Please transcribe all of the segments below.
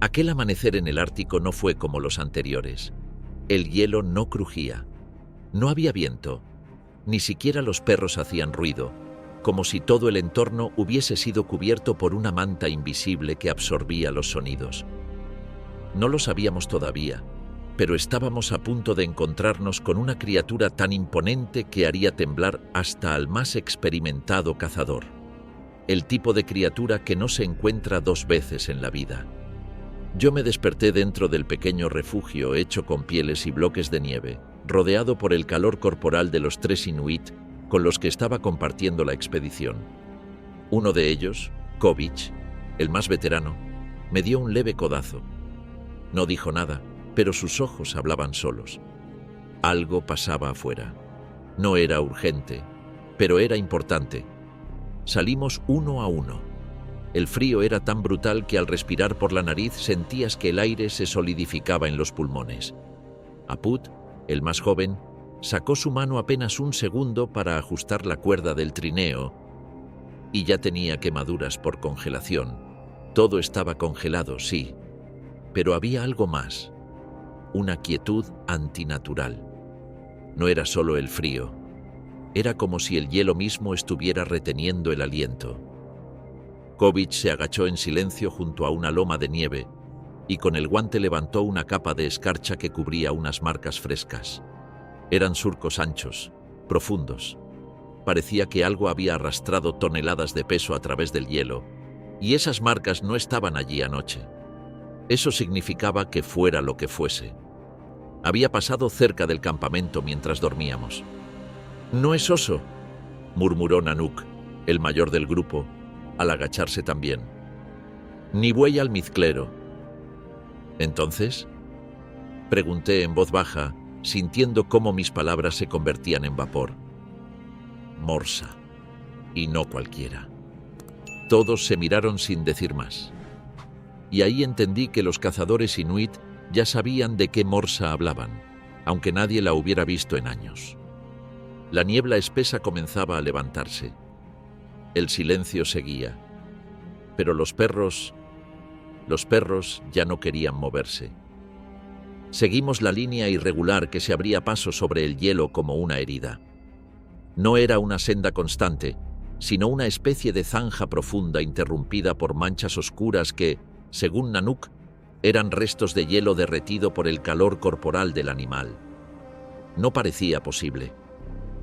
Aquel amanecer en el Ártico no fue como los anteriores. El hielo no crujía. No había viento. Ni siquiera los perros hacían ruido, como si todo el entorno hubiese sido cubierto por una manta invisible que absorbía los sonidos. No lo sabíamos todavía, pero estábamos a punto de encontrarnos con una criatura tan imponente que haría temblar hasta al más experimentado cazador. El tipo de criatura que no se encuentra dos veces en la vida. Yo me desperté dentro del pequeño refugio hecho con pieles y bloques de nieve, rodeado por el calor corporal de los 3 inuit con los que estaba compartiendo la expedición. Uno de ellos, Kovic, el más veterano, me dio un leve codazo. No dijo nada, pero sus ojos hablaban solos. Algo pasaba afuera. No era urgente, pero era importante. Salimos uno a uno. El frío era tan brutal que al respirar por la nariz sentías que el aire se solidificaba en los pulmones. Apud, el más joven, sacó su mano apenas un segundo para ajustar la cuerda del trineo y ya tenía quemaduras por congelación. Todo estaba congelado, sí, pero había algo más, una quietud antinatural. No era solo el frío, era como si el hielo mismo estuviera reteniendo el aliento. Kovic se agachó en silencio junto a una loma de nieve y con el guante levantó una capa de escarcha que cubría unas marcas frescas. Eran surcos anchos, profundos. Parecía que algo había arrastrado toneladas de peso a través del hielo, y esas marcas no estaban allí anoche. Eso significaba que fuera lo que fuese. Había pasado cerca del campamento mientras dormíamos. «No es oso», murmuró Nanuk, el mayor del grupo, al agacharse también. «Ni buey almizclero». «¿Entonces?», pregunté en voz baja, sintiendo cómo mis palabras se convertían en vapor. «Morsa, y no cualquiera». Todos se miraron sin decir más. Y ahí entendí que los cazadores inuit ya sabían de qué morsa hablaban, aunque nadie la hubiera visto en años. La niebla espesa comenzaba a levantarse. El silencio seguía. Pero los perros ya no querían moverse. Seguimos la línea irregular que se abría paso sobre el hielo como una herida. No era una senda constante, sino una especie de zanja profunda interrumpida por manchas oscuras que, según Nanuk, eran restos de hielo derretido por el calor corporal del animal. No parecía posible.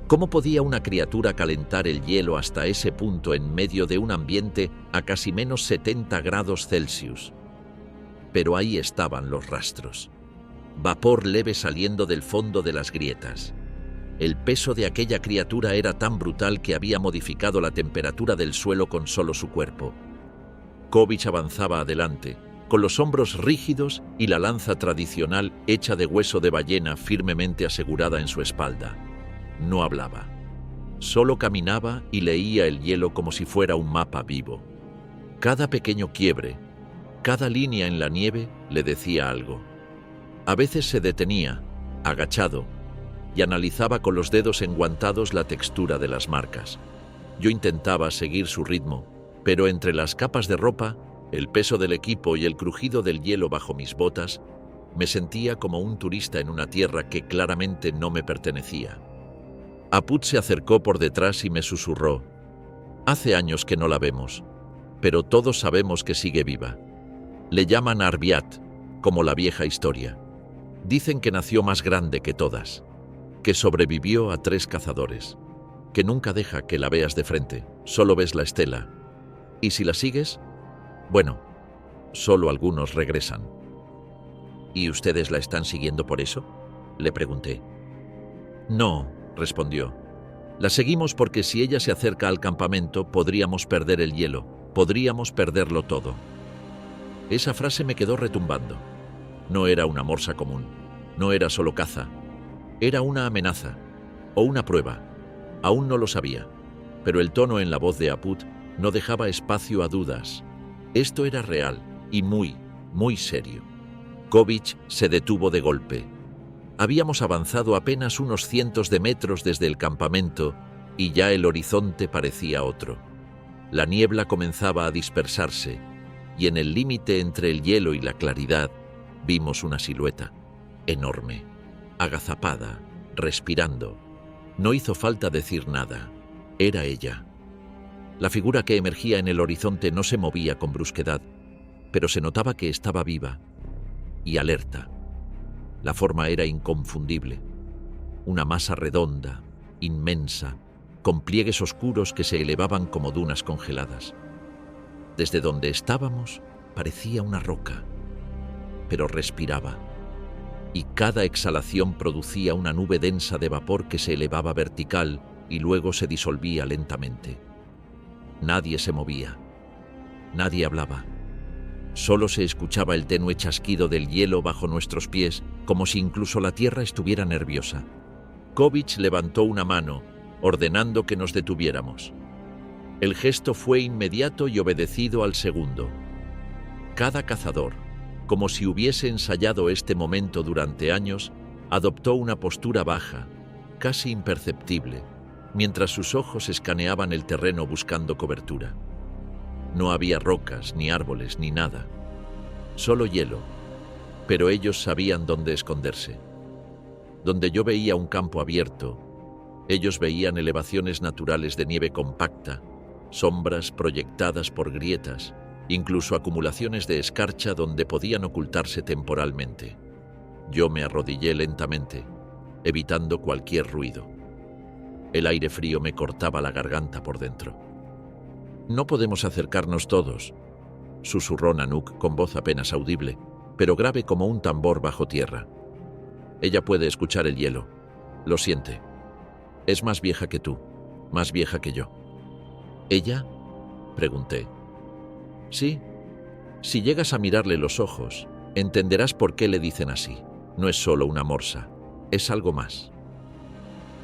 ¿Cómo podía una criatura calentar el hielo hasta ese punto en medio de un ambiente a casi menos 70 grados Celsius? Pero ahí estaban los rastros. Vapor leve saliendo del fondo de las grietas. El peso de aquella criatura era tan brutal que había modificado la temperatura del suelo con solo su cuerpo. Kovic avanzaba adelante, con los hombros rígidos y la lanza tradicional hecha de hueso de ballena firmemente asegurada en su espalda. No hablaba. Solo caminaba y leía el hielo como si fuera un mapa vivo. Cada pequeño quiebre, cada línea en la nieve le decía algo. A veces se detenía, agachado, y analizaba con los dedos enguantados la textura de las marcas. Yo intentaba seguir su ritmo, pero entre las capas de ropa, el peso del equipo y el crujido del hielo bajo mis botas, me sentía como un turista en una tierra que claramente no me pertenecía. Apud se acercó por detrás y me susurró: «Hace años que no la vemos, pero todos sabemos que sigue viva. Le llaman Arbiat, como la vieja historia. Dicen que nació más grande que todas, que sobrevivió a 3 cazadores, que nunca deja que la veas de frente, solo ves la estela. Y si la sigues, bueno, solo algunos regresan». «¿Y ustedes la están siguiendo por eso?», le pregunté. «No», respondió. «La seguimos porque si ella se acerca al campamento podríamos perder el hielo, podríamos perderlo todo». Esa frase me quedó retumbando. No era una morsa común, no era solo caza, era una amenaza, o una prueba. Aún no lo sabía, pero el tono en la voz de Apud no dejaba espacio a dudas. Esto era real y muy, muy serio. Kovic se detuvo de golpe. Habíamos avanzado apenas unos cientos de metros desde el campamento y ya el horizonte parecía otro. La niebla comenzaba a dispersarse y en el límite entre el hielo y la claridad vimos una silueta, enorme, agazapada, respirando. No hizo falta decir nada, era ella. La figura que emergía en el horizonte no se movía con brusquedad, pero se notaba que estaba viva y alerta. La forma era inconfundible, una masa redonda, inmensa, con pliegues oscuros que se elevaban como dunas congeladas. Desde donde estábamos parecía una roca, pero respiraba, y cada exhalación producía una nube densa de vapor que se elevaba vertical y luego se disolvía lentamente. Nadie se movía, nadie hablaba. Solo se escuchaba el tenue chasquido del hielo bajo nuestros pies, como si incluso la tierra estuviera nerviosa. Kovic levantó una mano, ordenando que nos detuviéramos. El gesto fue inmediato y obedecido al segundo. Cada cazador, como si hubiese ensayado este momento durante años, adoptó una postura baja, casi imperceptible, mientras sus ojos escaneaban el terreno buscando cobertura. No había rocas, ni árboles, ni nada. Solo hielo, pero ellos sabían dónde esconderse. Donde yo veía un campo abierto, ellos veían elevaciones naturales de nieve compacta, sombras proyectadas por grietas, incluso acumulaciones de escarcha donde podían ocultarse temporalmente. Yo me arrodillé lentamente, evitando cualquier ruido. El aire frío me cortaba la garganta por dentro. «No podemos acercarnos todos», susurró Nanook con voz apenas audible, pero grave como un tambor bajo tierra. «Ella puede escuchar el hielo. Lo siente. Es más vieja que tú, más vieja que yo». «¿Ella?», pregunté. «Sí. Si llegas a mirarle los ojos, entenderás por qué le dicen así. No es solo una morsa, es algo más».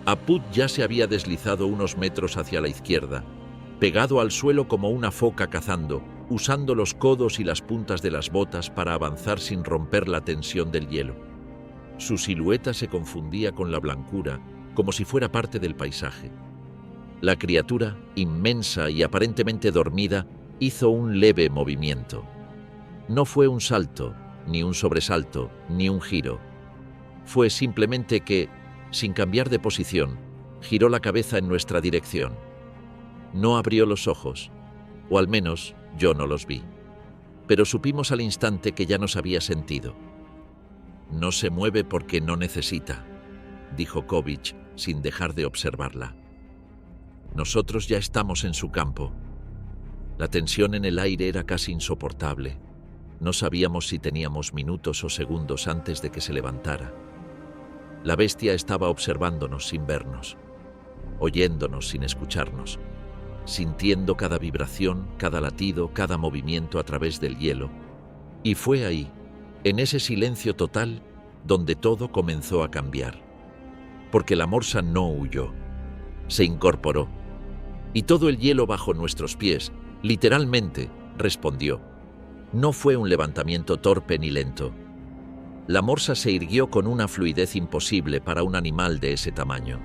Apud ya se había deslizado unos metros hacia la izquierda, pegado al suelo como una foca cazando, usando los codos y las puntas de las botas para avanzar sin romper la tensión del hielo. Su silueta se confundía con la blancura, como si fuera parte del paisaje. La criatura, inmensa y aparentemente dormida, hizo un leve movimiento. No fue un salto, ni un sobresalto, ni un giro. Fue simplemente que, sin cambiar de posición, giró la cabeza en nuestra dirección. No abrió los ojos, o al menos yo no los vi, pero supimos al instante que ya nos había sentido. «No se mueve porque no necesita», dijo Kovic sin dejar de observarla. «Nosotros ya estamos en su campo». La tensión en el aire era casi insoportable. No sabíamos si teníamos minutos o segundos antes de que se levantara. La bestia estaba observándonos sin vernos, oyéndonos sin escucharnos, sintiendo cada vibración, cada latido, cada movimiento a través del hielo. Y fue ahí, en ese silencio total, donde todo comenzó a cambiar. Porque la morsa no huyó, se incorporó. Y todo el hielo bajo nuestros pies, literalmente, respondió. No fue un levantamiento torpe ni lento. La morsa se irguió con una fluidez imposible para un animal de ese tamaño.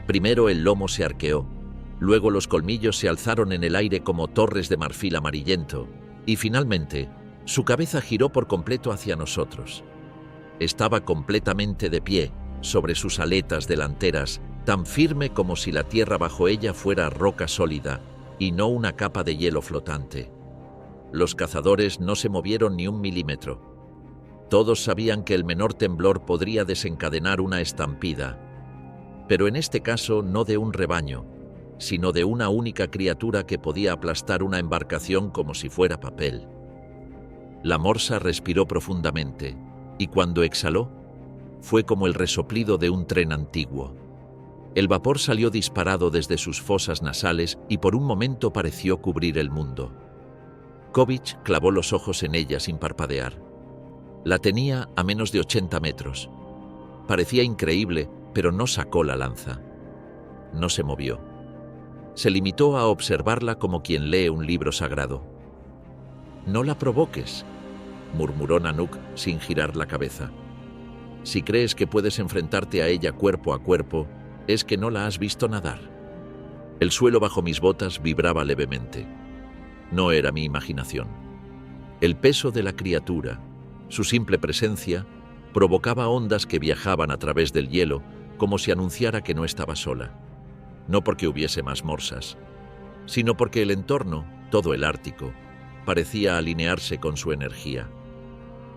Primero el lomo se arqueó, luego los colmillos se alzaron en el aire como torres de marfil amarillento, y finalmente, su cabeza giró por completo hacia nosotros. Estaba completamente de pie, sobre sus aletas delanteras, tan firme como si la tierra bajo ella fuera roca sólida, y no una capa de hielo flotante. Los cazadores no se movieron ni un milímetro. Todos sabían que el menor temblor podría desencadenar una estampida, pero en este caso no de un rebaño, sino de una única criatura que podía aplastar una embarcación como si fuera papel. La morsa respiró profundamente, y cuando exhaló, fue como el resoplido de un tren antiguo. El vapor salió disparado desde sus fosas nasales y por un momento pareció cubrir el mundo. Kovic clavó los ojos en ella sin parpadear. La tenía a menos de 80 metros. Parecía increíble, pero no sacó la lanza. No se movió. Se limitó a observarla como quien lee un libro sagrado. «No la provoques», murmuró Nanook sin girar la cabeza. «Si crees que puedes enfrentarte a ella cuerpo a cuerpo, es que no la has visto nadar». El suelo bajo mis botas vibraba levemente. No era mi imaginación. El peso de la criatura, su simple presencia, provocaba ondas que viajaban a través del hielo como si anunciara que no estaba sola. No porque hubiese más morsas, sino porque el entorno, todo el Ártico, parecía alinearse con su energía.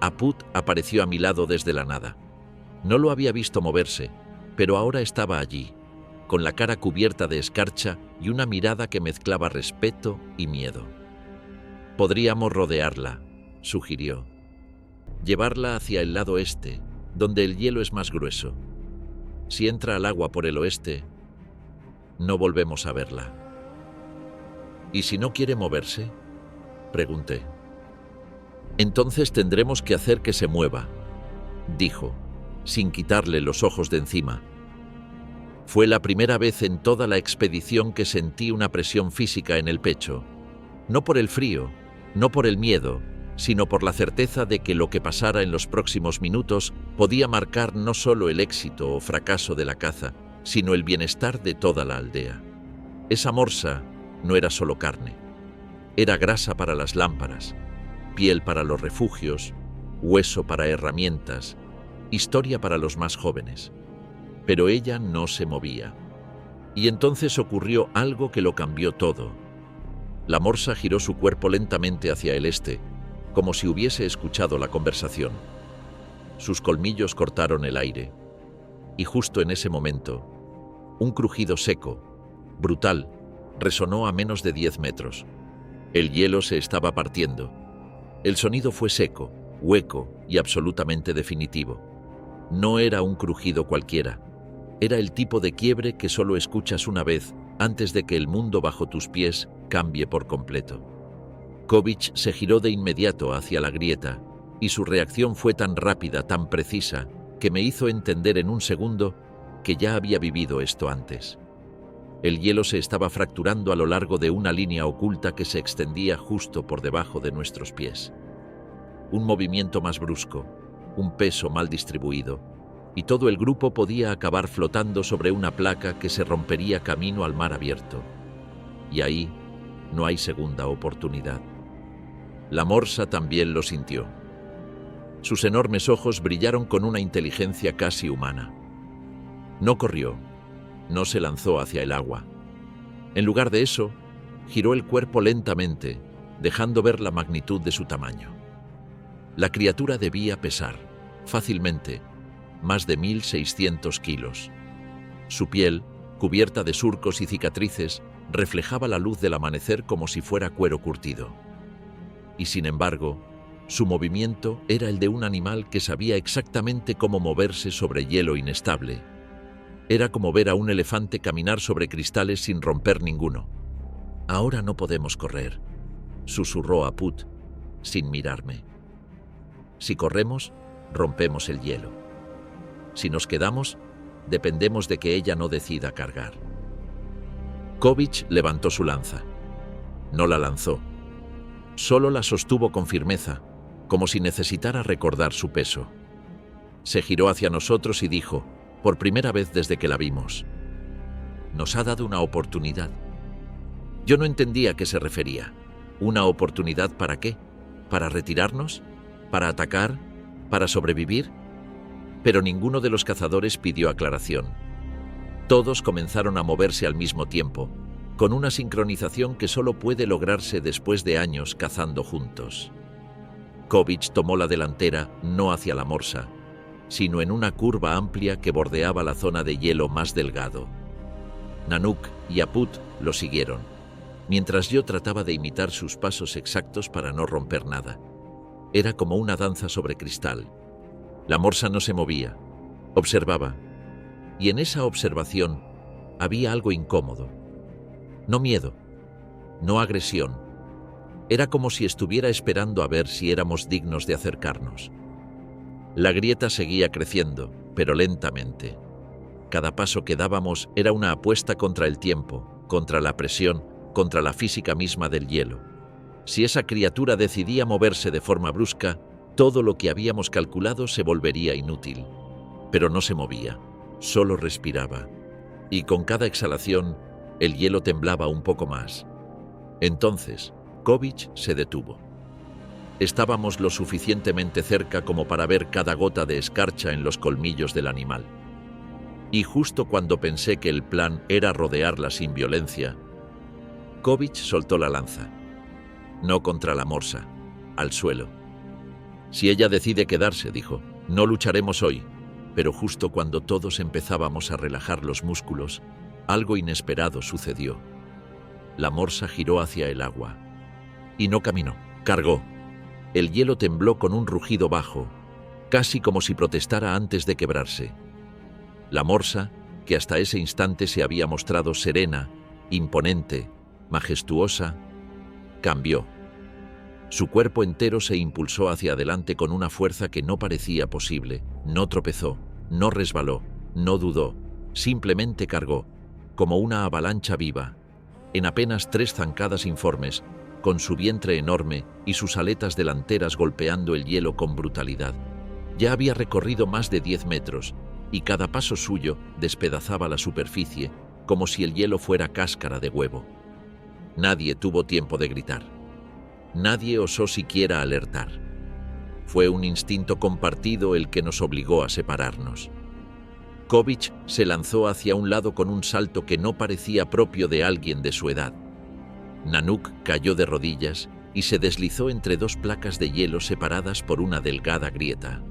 Aput apareció a mi lado desde la nada. No lo había visto moverse, pero ahora estaba allí, con la cara cubierta de escarcha y una mirada que mezclaba respeto y miedo. «Podríamos rodearla», sugirió. «Llevarla hacia el lado este, donde el hielo es más grueso. Si entra al agua por el oeste, no volvemos a verla». «¿Y si no quiere moverse?», pregunté. «Entonces tendremos que hacer que se mueva», dijo, sin quitarle los ojos de encima. Fue la primera vez en toda la expedición que sentí una presión física en el pecho, no por el frío, no por el miedo, sino por la certeza de que lo que pasara en los próximos minutos podía marcar no solo el éxito o fracaso de la caza, sino el bienestar de toda la aldea. Esa morsa no era solo carne, era grasa para las lámparas, piel para los refugios, hueso para herramientas, historia para los más jóvenes. Pero ella no se movía. Y entonces ocurrió algo que lo cambió todo. La morsa giró su cuerpo lentamente hacia el este, como si hubiese escuchado la conversación. Sus colmillos cortaron el aire, y justo en ese momento, un crujido seco, brutal, resonó a menos de 10 metros. El hielo se estaba partiendo. El sonido fue seco, hueco y absolutamente definitivo. No era un crujido cualquiera. Era el tipo de quiebre que solo escuchas una vez antes de que el mundo bajo tus pies cambie por completo. Kovic se giró de inmediato hacia la grieta y su reacción fue tan rápida, tan precisa, que me hizo entender en un segundo que ya había vivido esto antes. El hielo se estaba fracturando a lo largo de una línea oculta que se extendía justo por debajo de nuestros pies. Un movimiento más brusco, un peso mal distribuido, y todo el grupo podía acabar flotando sobre una placa que se rompería camino al mar abierto. Y ahí no hay segunda oportunidad. La morsa también lo sintió. Sus enormes ojos brillaron con una inteligencia casi humana. No corrió, no se lanzó hacia el agua. En lugar de eso, giró el cuerpo lentamente, dejando ver la magnitud de su tamaño. La criatura debía pesar, fácilmente, más de 1.600 kilos. Su piel, cubierta de surcos y cicatrices, reflejaba la luz del amanecer como si fuera cuero curtido. Y sin embargo, su movimiento era el de un animal que sabía exactamente cómo moverse sobre hielo inestable. Era como ver a un elefante caminar sobre cristales sin romper ninguno. «Ahora no podemos correr», susurró Aput, sin mirarme. «Si corremos, rompemos el hielo. Si nos quedamos, dependemos de que ella no decida cargar». Kovic levantó su lanza. No la lanzó. Solo la sostuvo con firmeza, como si necesitara recordar su peso. Se giró hacia nosotros y dijo, por primera vez desde que la vimos: «Nos ha dado una oportunidad». Yo no entendía a qué se refería. ¿Una oportunidad para qué? ¿Para retirarnos? ¿Para atacar? ¿Para sobrevivir? Pero ninguno de los cazadores pidió aclaración. Todos comenzaron a moverse al mismo tiempo, con una sincronización que solo puede lograrse después de años cazando juntos. Kovic tomó la delantera no hacia la morsa, sino en una curva amplia que bordeaba la zona de hielo más delgado. Nanook y Aput lo siguieron, mientras yo trataba de imitar sus pasos exactos para no romper nada. Era como una danza sobre cristal. La morsa no se movía, observaba, y en esa observación había algo incómodo. No miedo, no agresión. Era como si estuviera esperando a ver si éramos dignos de acercarnos. La grieta seguía creciendo, pero lentamente. Cada paso que dábamos era una apuesta contra el tiempo, contra la presión, contra la física misma del hielo. Si esa criatura decidía moverse de forma brusca, todo lo que habíamos calculado se volvería inútil. Pero no se movía, solo respiraba. Y con cada exhalación, el hielo temblaba un poco más. Entonces, Kovic se detuvo. Estábamos lo suficientemente cerca como para ver cada gota de escarcha en los colmillos del animal. Y justo cuando pensé que el plan era rodearla sin violencia, Kovic soltó la lanza. No contra la morsa, al suelo. Si ella decide quedarse, dijo, no lucharemos hoy. Pero justo cuando todos empezábamos a relajar los músculos, algo inesperado sucedió. La morsa giró hacia el agua. Y no caminó, cargó. El hielo tembló con un rugido bajo, casi como si protestara antes de quebrarse. La morsa, que hasta ese instante se había mostrado serena, imponente, majestuosa, cambió. Su cuerpo entero se impulsó hacia adelante con una fuerza que no parecía posible. No tropezó, no resbaló, no dudó, simplemente cargó, como una avalancha viva, en apenas 3 zancadas informes, con su vientre enorme y sus aletas delanteras golpeando el hielo con brutalidad. Ya había recorrido más de 10 metros, y cada paso suyo despedazaba la superficie, como si el hielo fuera cáscara de huevo. Nadie tuvo tiempo de gritar. Nadie osó siquiera alertar. Fue un instinto compartido el que nos obligó a separarnos. Kovic se lanzó hacia un lado con un salto que no parecía propio de alguien de su edad. Nanook cayó de rodillas y se deslizó entre 2 placas de hielo separadas por una delgada grieta.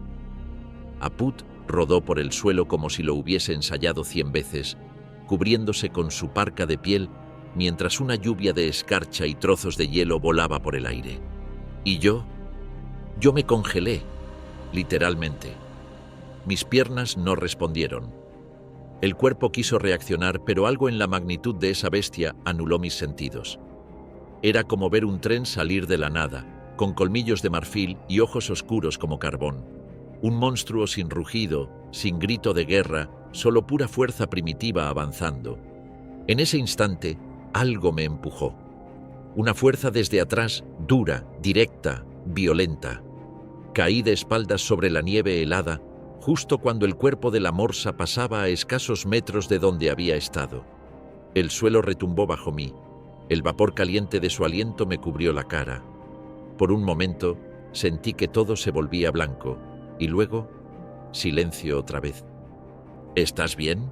Aput rodó por el suelo como si lo hubiese ensayado 100 veces, cubriéndose con su parca de piel, mientras una lluvia de escarcha y trozos de hielo volaba por el aire. Y yo me congelé, literalmente. Mis piernas no respondieron. El cuerpo quiso reaccionar, pero algo en la magnitud de esa bestia anuló mis sentidos. Era como ver un tren salir de la nada, con colmillos de marfil y ojos oscuros como carbón. Un monstruo sin rugido, sin grito de guerra, solo pura fuerza primitiva avanzando. En ese instante, algo me empujó. Una fuerza desde atrás, dura, directa, violenta. Caí de espaldas sobre la nieve helada, justo cuando el cuerpo de la morsa pasaba a escasos metros de donde había estado. El suelo retumbó bajo mí. El vapor caliente de su aliento me cubrió la cara. Por un momento, sentí que todo se volvía blanco, y luego, silencio otra vez. ¿Estás bien?,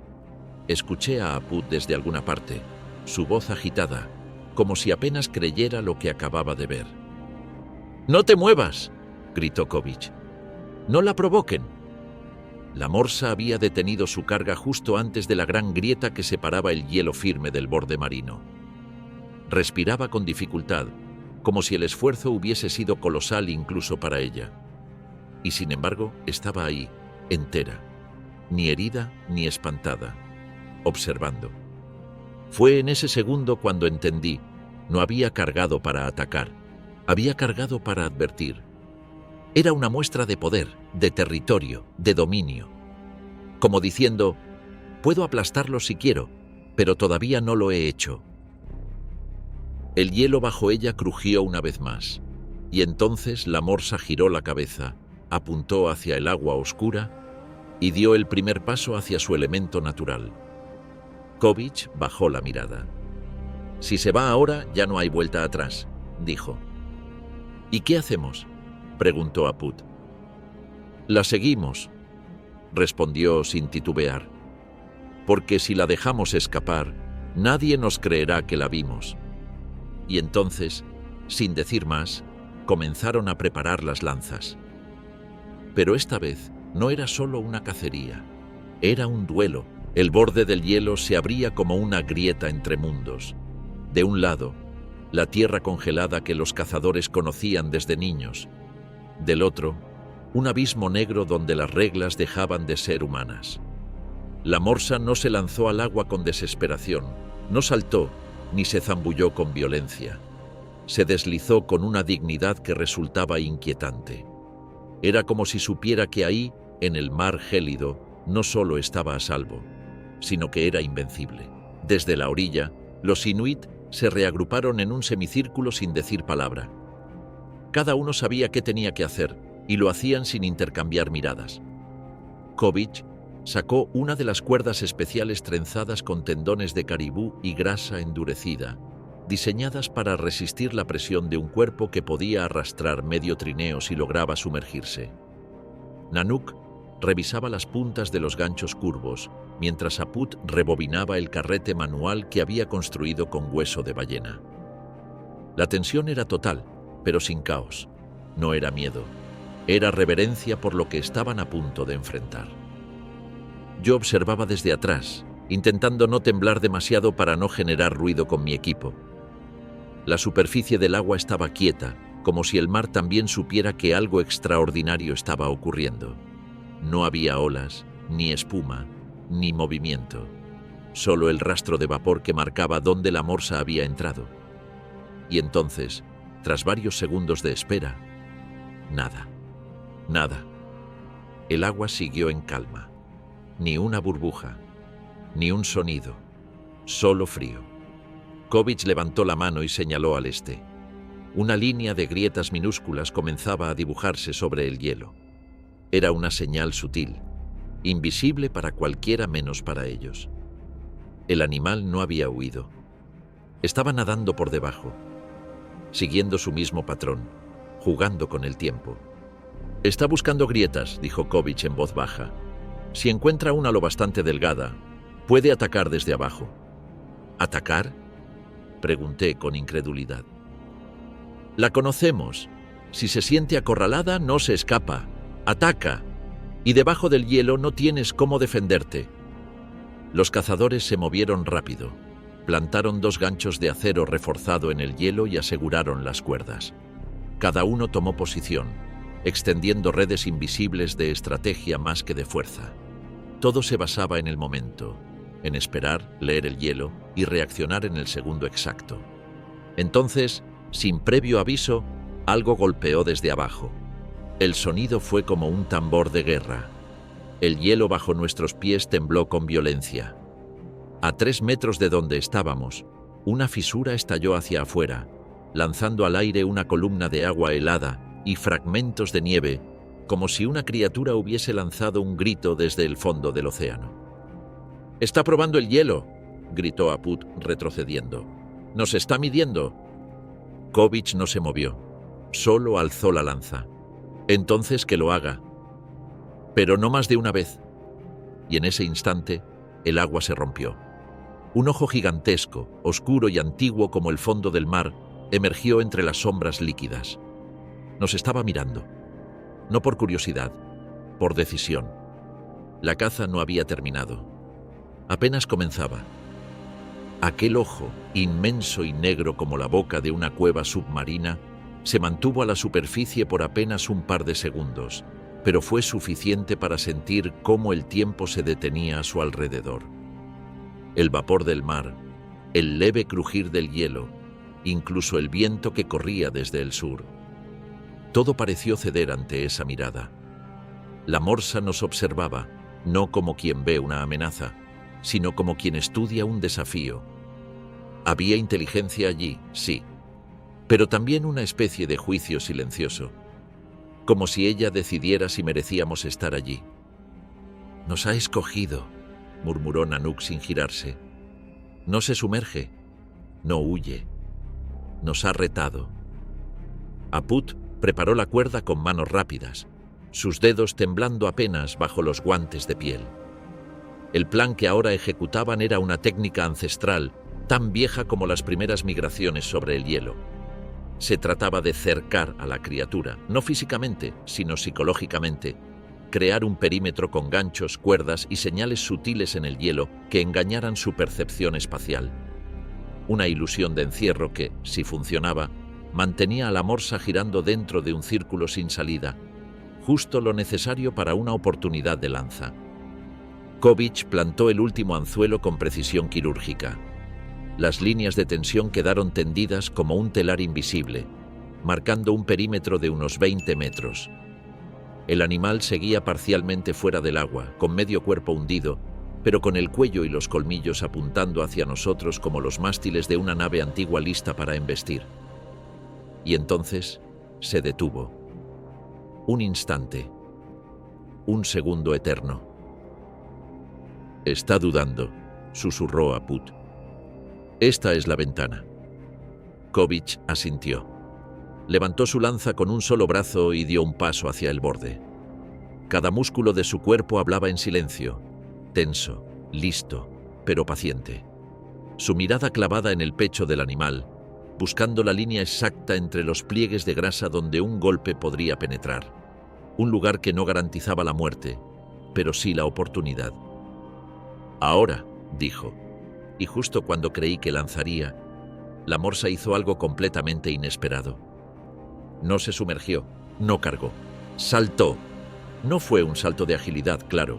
escuché a Aput desde alguna parte, su voz agitada, como si apenas creyera lo que acababa de ver. «¡No te muevas!», gritó Kovic. «¡No la provoquen!». La morsa había detenido su carga justo antes de la gran grieta que separaba el hielo firme del borde marino. Respiraba con dificultad, como si el esfuerzo hubiese sido colosal incluso para ella. Y sin embargo, estaba ahí, entera, ni herida ni espantada, observando. Fue en ese segundo cuando entendí, no había cargado para atacar, había cargado para advertir. Era una muestra de poder, de territorio, de dominio. Como diciendo, puedo aplastarlo si quiero, pero todavía no lo he hecho. El hielo bajo ella crujió una vez más, y entonces la morsa giró la cabeza, apuntó hacia el agua oscura y dio el primer paso hacia su elemento natural. Kovic bajó la mirada. «Si se va ahora, ya no hay vuelta atrás», dijo. «¿Y qué hacemos?», preguntó Aput. «La seguimos», respondió sin titubear. «Porque si la dejamos escapar, nadie nos creerá que la vimos». Y entonces, sin decir más, comenzaron a preparar las lanzas. Pero esta vez no era solo una cacería, era un duelo. El borde del hielo se abría como una grieta entre mundos. De un lado, la tierra congelada que los cazadores conocían desde niños. Del otro, un abismo negro donde las reglas dejaban de ser humanas. La morsa no se lanzó al agua con desesperación, no saltó, ni se zambulló con violencia. Se deslizó con una dignidad que resultaba inquietante. Era como si supiera que ahí, en el mar gélido, no solo estaba a salvo, sino que era invencible. Desde la orilla, los inuit se reagruparon en un semicírculo sin decir palabra. Cada uno sabía qué tenía que hacer, y lo hacían sin intercambiar miradas. Kovic sacó una de las cuerdas especiales trenzadas con tendones de caribú y grasa endurecida, diseñadas para resistir la presión de un cuerpo que podía arrastrar medio trineo si lograba sumergirse. Nanook revisaba las puntas de los ganchos curvos, mientras Aput rebobinaba el carrete manual que había construido con hueso de ballena. La tensión era total, pero sin caos. No era miedo, era reverencia por lo que estaban a punto de enfrentar. Yo observaba desde atrás, intentando no temblar demasiado para no generar ruido con mi equipo. La superficie del agua estaba quieta, como si el mar también supiera que algo extraordinario estaba ocurriendo. No había olas, ni espuma, ni movimiento. Solo el rastro de vapor que marcaba dónde la morsa había entrado. Y entonces, tras varios segundos de espera, nada. Nada. El agua siguió en calma. Ni una burbuja, ni un sonido, solo frío. Kovic levantó la mano y señaló al este. Una línea de grietas minúsculas comenzaba a dibujarse sobre el hielo. Era una señal sutil, invisible para cualquiera menos para ellos. El animal no había huido. Estaba nadando por debajo, siguiendo su mismo patrón, jugando con el tiempo. «Está buscando grietas», dijo Kovic en voz baja. «Si encuentra una lo bastante delgada, puede atacar desde abajo». «¿Atacar?», pregunté con incredulidad. «La conocemos. Si se siente acorralada, no se escapa. Ataca. Y debajo del hielo no tienes cómo defenderte». Los cazadores se movieron rápido. Plantaron 2 ganchos de acero reforzado en el hielo y aseguraron las cuerdas. Cada uno tomó posición, extendiendo redes invisibles de estrategia más que de fuerza. Todo se basaba en el momento, en esperar, leer el hielo y reaccionar en el segundo exacto. Entonces, sin previo aviso, algo golpeó desde abajo. El sonido fue como un tambor de guerra. El hielo bajo nuestros pies tembló con violencia. A 3 metros de donde estábamos, una fisura estalló hacia afuera, lanzando al aire una columna de agua helada y fragmentos de nieve, como si una criatura hubiese lanzado un grito desde el fondo del océano. «¡Está probando el hielo!», gritó Aput retrocediendo. «¡Nos está midiendo!». Kovic no se movió, solo alzó la lanza. «Entonces que lo haga. Pero no más de una vez». Y en ese instante, el agua se rompió. Un ojo gigantesco, oscuro y antiguo como el fondo del mar, emergió entre las sombras líquidas. Nos estaba mirando. No por curiosidad, por decisión. La caza no había terminado. Apenas comenzaba. Aquel ojo, inmenso y negro como la boca de una cueva submarina, se mantuvo a la superficie por apenas un par de segundos, pero fue suficiente para sentir cómo el tiempo se detenía a su alrededor. El vapor del mar, el leve crujir del hielo, incluso el viento que corría desde el sur. Todo pareció ceder ante esa mirada. La morsa nos observaba, no como quien ve una amenaza, sino como quien estudia un desafío. Había inteligencia allí, sí, pero también una especie de juicio silencioso, como si ella decidiera si merecíamos estar allí. «Nos ha escogido», murmuró Nanook sin girarse. «No se sumerge, no huye. Nos ha retado». Aput preparó la cuerda con manos rápidas, sus dedos temblando apenas bajo los guantes de piel. El plan que ahora ejecutaban era una técnica ancestral, tan vieja como las primeras migraciones sobre el hielo. Se trataba de cercar a la criatura, no físicamente, sino psicológicamente, crear un perímetro con ganchos, cuerdas y señales sutiles en el hielo que engañaran su percepción espacial. Una ilusión de encierro que, si funcionaba, mantenía a la morsa girando dentro de un círculo sin salida, justo lo necesario para una oportunidad de lanza. Kovic plantó el último anzuelo con precisión quirúrgica. Las líneas de tensión quedaron tendidas como un telar invisible, marcando un perímetro de unos 20 metros. El animal seguía parcialmente fuera del agua, con medio cuerpo hundido, pero con el cuello y los colmillos apuntando hacia nosotros como los mástiles de una nave antigua lista para embestir. Y entonces se detuvo. Un instante. Un segundo eterno. «Está dudando», susurró Aput. «Esta es la ventana». Kovic asintió. Levantó su lanza con un solo brazo y dio un paso hacia el borde. Cada músculo de su cuerpo hablaba en silencio, tenso, listo, pero paciente. Su mirada clavada en el pecho del animal, buscando la línea exacta entre los pliegues de grasa donde un golpe podría penetrar. Un lugar que no garantizaba la muerte, pero sí la oportunidad. «Ahora», dijo, y justo cuando creí que lanzaría, la morsa hizo algo completamente inesperado. No se sumergió, no cargó, saltó. No fue un salto de agilidad, claro.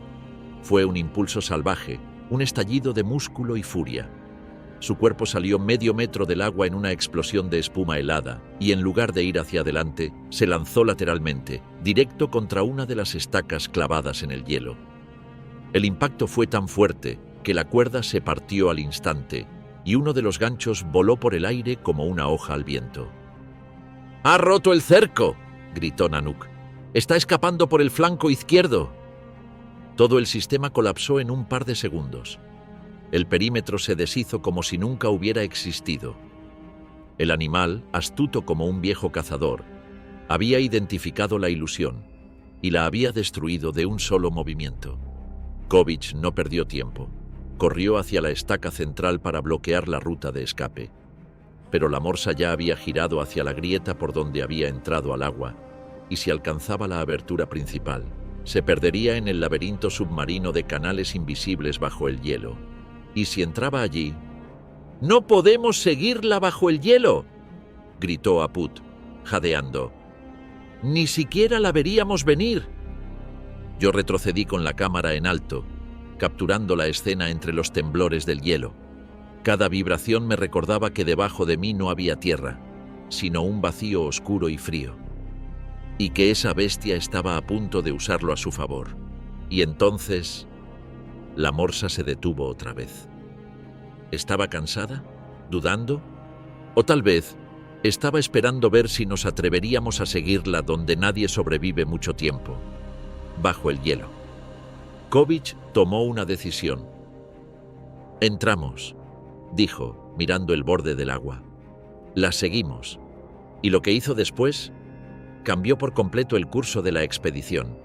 Fue un impulso salvaje, un estallido de músculo y furia. Su cuerpo salió medio metro del agua en una explosión de espuma helada y en lugar de ir hacia adelante, se lanzó lateralmente, directo contra una de las estacas clavadas en el hielo. El impacto fue tan fuerte que la cuerda se partió al instante y uno de los ganchos voló por el aire como una hoja al viento. «¡Ha roto el cerco!», gritó Nanook. «¡Está escapando por el flanco izquierdo!». Todo el sistema colapsó en un par de segundos. El perímetro se deshizo como si nunca hubiera existido. El animal, astuto como un viejo cazador, había identificado la ilusión y la había destruido de un solo movimiento. Kovic no perdió tiempo. Corrió hacia la estaca central para bloquear la ruta de escape. Pero la morsa ya había girado hacia la grieta por donde había entrado al agua, y si alcanzaba la abertura principal, se perdería en el laberinto submarino de canales invisibles bajo el hielo. Y si entraba allí... «¡No podemos seguirla bajo el hielo!», gritó Aput, jadeando. «Ni siquiera la veríamos venir». Yo retrocedí con la cámara en alto, capturando la escena entre los temblores del hielo. Cada vibración me recordaba que debajo de mí no había tierra, sino un vacío oscuro y frío, y que esa bestia estaba a punto de usarlo a su favor. Y entonces... la morsa se detuvo otra vez. ¿Estaba cansada? ¿Dudando? O tal vez estaba esperando ver si nos atreveríamos a seguirla donde nadie sobrevive mucho tiempo, bajo el hielo. Kovic tomó una decisión. «Entramos», dijo, mirando el borde del agua. «La seguimos». Y lo que hizo después cambió por completo el curso de la expedición.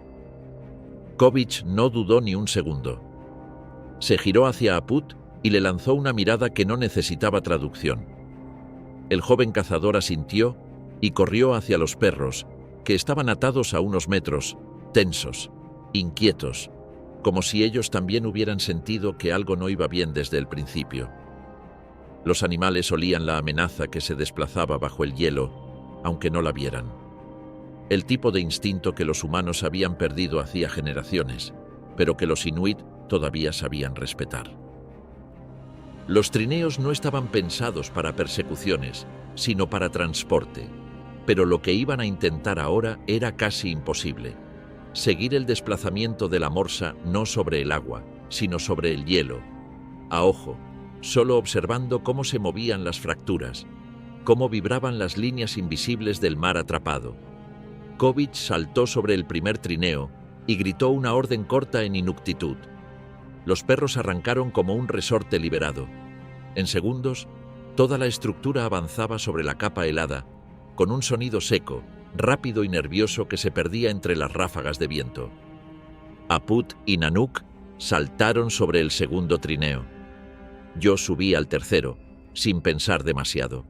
Kovic no dudó ni un segundo. Se giró hacia Aput y le lanzó una mirada que no necesitaba traducción. El joven cazador asintió y corrió hacia los perros, que estaban atados a unos metros, tensos, inquietos, como si ellos también hubieran sentido que algo no iba bien desde el principio. Los animales olían la amenaza que se desplazaba bajo el hielo, aunque no la vieran. El tipo de instinto que los humanos habían perdido hacía generaciones, pero que los inuit todavía sabían respetar. Los trineos no estaban pensados para persecuciones, sino para transporte, pero lo que iban a intentar ahora era casi imposible: seguir el desplazamiento de la morsa no sobre el agua, sino sobre el hielo, a ojo, solo observando cómo se movían las fracturas, cómo vibraban las líneas invisibles del mar atrapado. Kovic saltó sobre el primer trineo y gritó una orden corta en inuktitut. Los perros arrancaron como un resorte liberado. En segundos, toda la estructura avanzaba sobre la capa helada, con un sonido seco, rápido y nervioso que se perdía entre las ráfagas de viento. Aput y Nanook saltaron sobre el segundo trineo. Yo subí al tercero, sin pensar demasiado.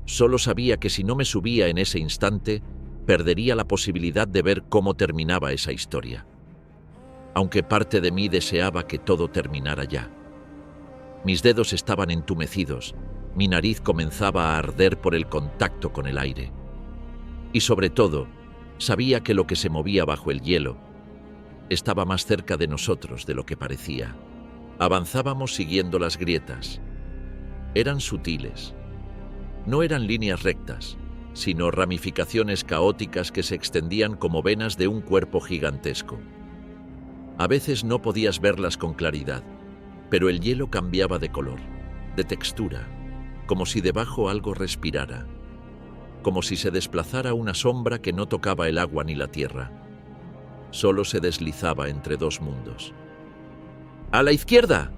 Solo sabía que si no me subía en ese instante, perdería la posibilidad de ver cómo terminaba esa historia. Aunque parte de mí deseaba que todo terminara ya. Mis dedos estaban entumecidos, mi nariz comenzaba a arder por el contacto con el aire. Y sobre todo, sabía que lo que se movía bajo el hielo estaba más cerca de nosotros de lo que parecía. Avanzábamos siguiendo las grietas. Eran sutiles. No eran líneas rectas, sino ramificaciones caóticas que se extendían como venas de un cuerpo gigantesco. A veces no podías verlas con claridad, pero el hielo cambiaba de color, de textura, como si debajo algo respirara, como si se desplazara una sombra que no tocaba el agua ni la tierra. Solo se deslizaba entre dos mundos. «¡A la izquierda!»,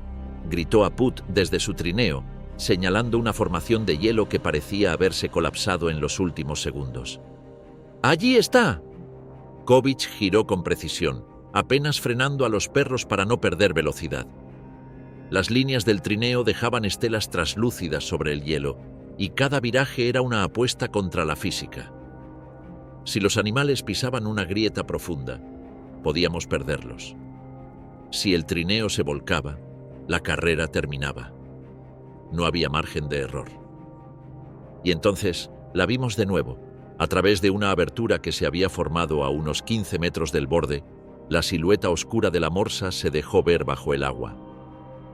gritó Aput desde su trineo, señalando una formación de hielo que parecía haberse colapsado en los últimos segundos. ¡Allí está! Kovic giró con precisión, apenas frenando a los perros para no perder velocidad. Las líneas del trineo dejaban estelas traslúcidas sobre el hielo, y cada viraje era una apuesta contra la física. Si los animales pisaban una grieta profunda, podíamos perderlos. Si el trineo se volcaba, la carrera terminaba. No había margen de error. Y entonces la vimos de nuevo. A través de una abertura que se había formado a unos 15 metros del borde, la silueta oscura de la morsa se dejó ver bajo el agua.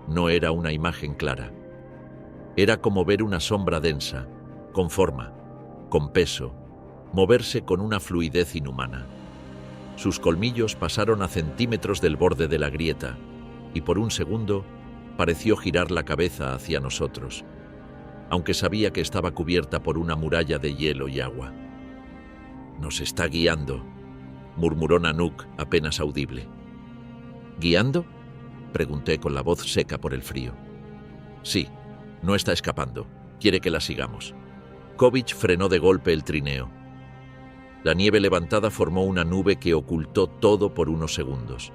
No era una imagen clara. Era como ver una sombra densa, con forma, con peso, moverse con una fluidez inhumana. Sus colmillos pasaron a centímetros del borde de la grieta, y por un segundo pareció girar la cabeza hacia nosotros, aunque sabía que estaba cubierta por una muralla de hielo y agua. «Nos está guiando», murmuró Nanook apenas audible. «¿Guiando?», pregunté con la voz seca por el frío. «Sí, no está escapando. Quiere que la sigamos». Kovic frenó de golpe el trineo. La nieve levantada formó una nube que ocultó todo por unos segundos.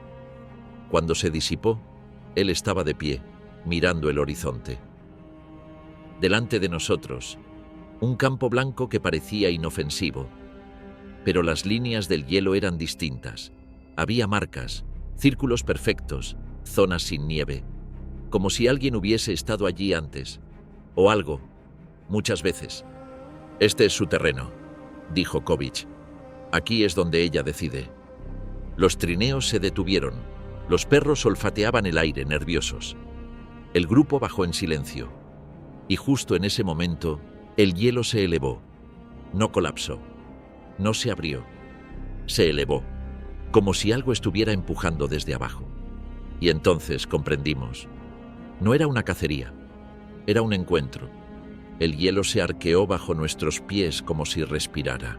Cuando se disipó, él estaba de pie, mirando el horizonte. Delante de nosotros, un campo blanco que parecía inofensivo, pero las líneas del hielo eran distintas. Había marcas, círculos perfectos, zonas sin nieve, como si alguien hubiese estado allí antes, o algo, muchas veces. «Este es su terreno», dijo Kovic. «Aquí es donde ella decide». Los trineos se detuvieron. Los perros olfateaban el aire, nerviosos. El grupo bajó en silencio. Y justo en ese momento, el hielo se elevó. No colapsó. No se abrió. Se elevó, como si algo estuviera empujando desde abajo. Y entonces comprendimos. No era una cacería. Era un encuentro. El hielo se arqueó bajo nuestros pies como si respirara.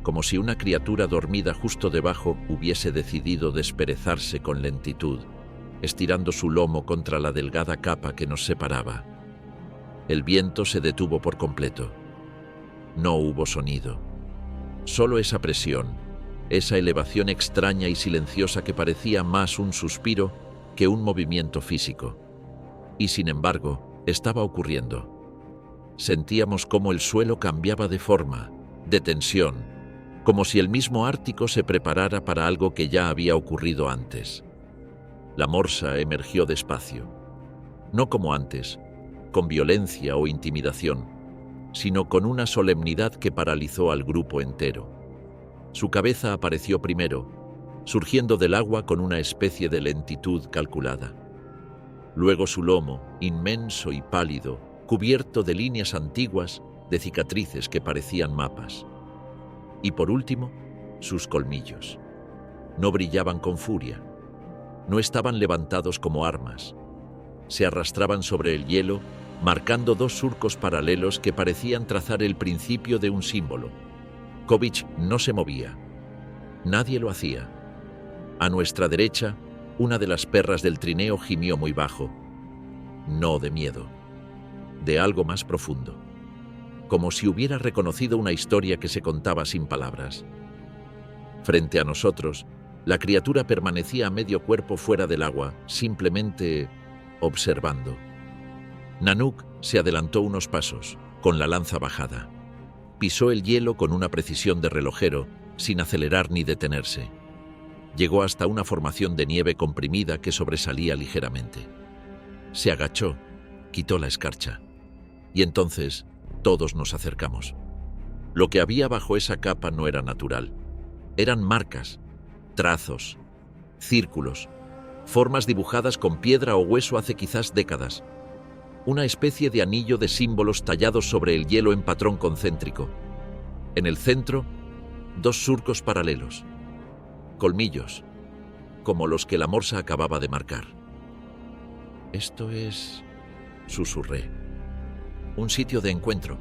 Como si una criatura dormida justo debajo hubiese decidido desperezarse con lentitud, estirando su lomo contra la delgada capa que nos separaba. El viento se detuvo por completo. No hubo sonido. Solo esa presión, esa elevación extraña y silenciosa que parecía más un suspiro que un movimiento físico. Y sin embargo, estaba ocurriendo. Sentíamos cómo el suelo cambiaba de forma, de tensión, como si el mismo Ártico se preparara para algo que ya había ocurrido antes. La morsa emergió despacio, no como antes, con violencia o intimidación, sino con una solemnidad que paralizó al grupo entero. Su cabeza apareció primero, surgiendo del agua con una especie de lentitud calculada. Luego su lomo, inmenso y pálido, cubierto de líneas antiguas, de cicatrices que parecían mapas. Y por último, sus colmillos. No brillaban con furia. No estaban levantados como armas. Se arrastraban sobre el hielo, marcando dos surcos paralelos que parecían trazar el principio de un símbolo. Kovic no se movía. Nadie lo hacía. A nuestra derecha, una de las perras del trineo gimió muy bajo. No de miedo, de algo más profundo. Como si hubiera reconocido una historia que se contaba sin palabras. Frente a nosotros, la criatura permanecía a medio cuerpo fuera del agua, simplemente observando. Nanook se adelantó unos pasos, con la lanza bajada. Pisó el hielo con una precisión de relojero, sin acelerar ni detenerse. Llegó hasta una formación de nieve comprimida que sobresalía ligeramente. Se agachó, quitó la escarcha. Y entonces todos nos acercamos. Lo que había bajo esa capa no era natural. Eran marcas, trazos, círculos, formas dibujadas con piedra o hueso hace quizás décadas. Una especie de anillo de símbolos tallados sobre el hielo en patrón concéntrico. En el centro, dos surcos paralelos. Colmillos, como los que la morsa acababa de marcar. «Esto es», susurré. «Un sitio de encuentro»,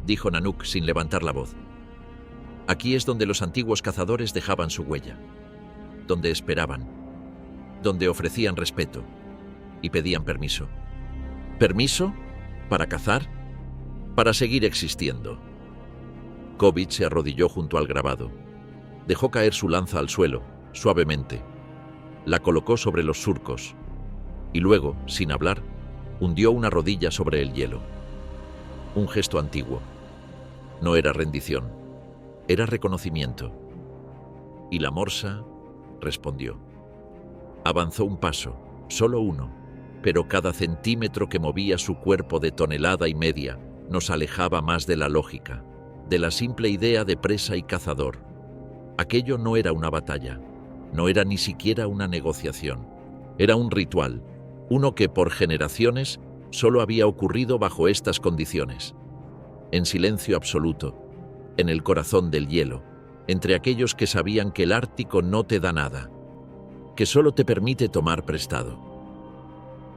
dijo Nanook sin levantar la voz. «Aquí es donde los antiguos cazadores dejaban su huella, donde esperaban, donde ofrecían respeto y pedían permiso». «¿Permiso?», ¿Para cazar? Para seguir existiendo. Kovic se arrodilló junto al grabado. Dejó caer su lanza al suelo, suavemente. La colocó sobre los surcos. Y luego, sin hablar, hundió una rodilla sobre el hielo. Un gesto antiguo. No era rendición, era reconocimiento. Y la morsa respondió. Avanzó un paso, solo uno, pero cada centímetro que movía su cuerpo de tonelada y media nos alejaba más de la lógica, de la simple idea de presa y cazador. Aquello no era una batalla, no era ni siquiera una negociación. Era un ritual, uno que por generaciones solo había ocurrido bajo estas condiciones. En silencio absoluto, en el corazón del hielo, entre aquellos que sabían que el Ártico no te da nada, que solo te permite tomar prestado.